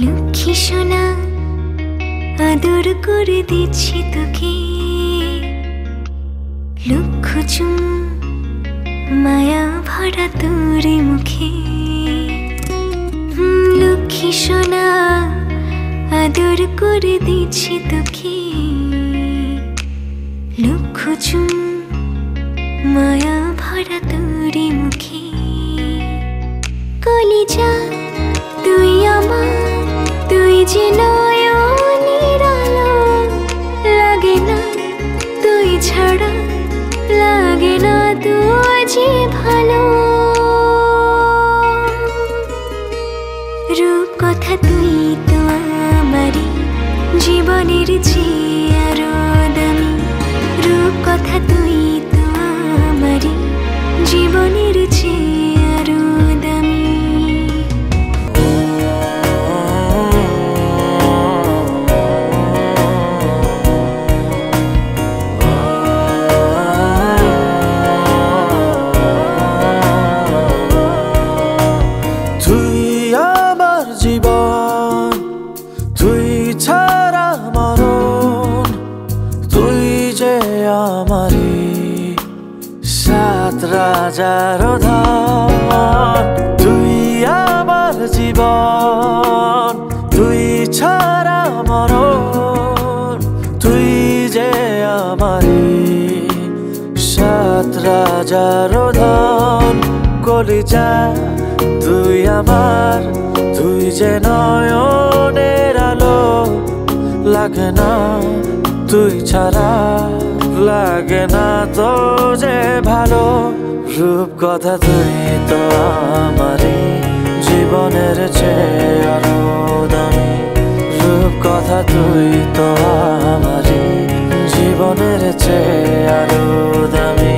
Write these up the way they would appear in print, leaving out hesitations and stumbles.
লক্ষ্মী সোনা আদর করে দিচ্ছি তোকে, লক্ষ চুমু মায়া ভরা তোর মুখে। লক্ষ্মী সোনা আদর করে দিচ্ছি তোকে, লক্ষ চুমু মায়া ভরা তোর মুখে। কলিজা তুই আমার, তুই যে নয়নের আলো, লাগে না তুই ছাড়া, লাগে না তুই যে ভালো। রূপ কথা তুই তো আমারই জীবনের চেয়ে আরো দামি, রূপ কথা তুই তো আমারই জীবনের চেয়ে আরো দামি। জীবন তুই ছাড়া মরণ, তুই যে আমারি সাত রাজার ধন। তুই আমার জীবন, তুই ছাড়া মরণ, তুই যে আমারি সাত রাজার ধন। কলিজা তুই আমার, তুই যে নয়নের আলো, লাগে না তুই ছাড়া, লাগে না তো যে ভালো। রূপ কথা তুই তো আমারই জীবনের চেয়ে আরো দামি, রূপ কথা তুই তো আমারই জীবনের চেয়ে আরো দামি।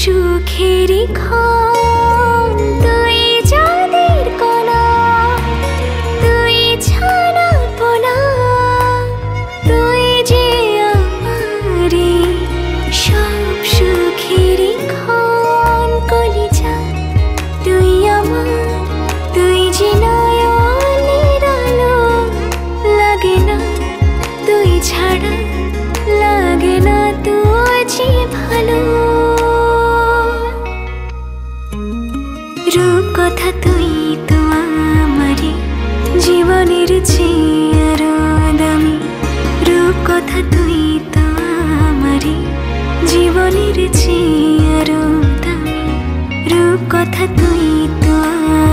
সুখেরই ক্ষণ তুই যাদের কণা, তুই ছানা পোনা, তুই যে আমারই সব সুখেরই ক্ষণ। কলিজা তুই আমার, তুই যে নয়নের আলো, লাগে না তুই ছাড়া, লাগে না তুই যে ভালো। রূপ কথা তুই তো আমারই জীবনের চেয়ে আরো দামি, রূপ কথা তুই তো আমারই জীবনের চেয়ে আরো দামি, রূপ কথা তুই তো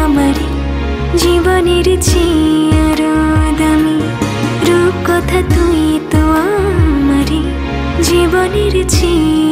আমারই জীবনের চেয়ে আরো দামি, রূপ কথা তুই তো আমারই জীবনের চেয়ে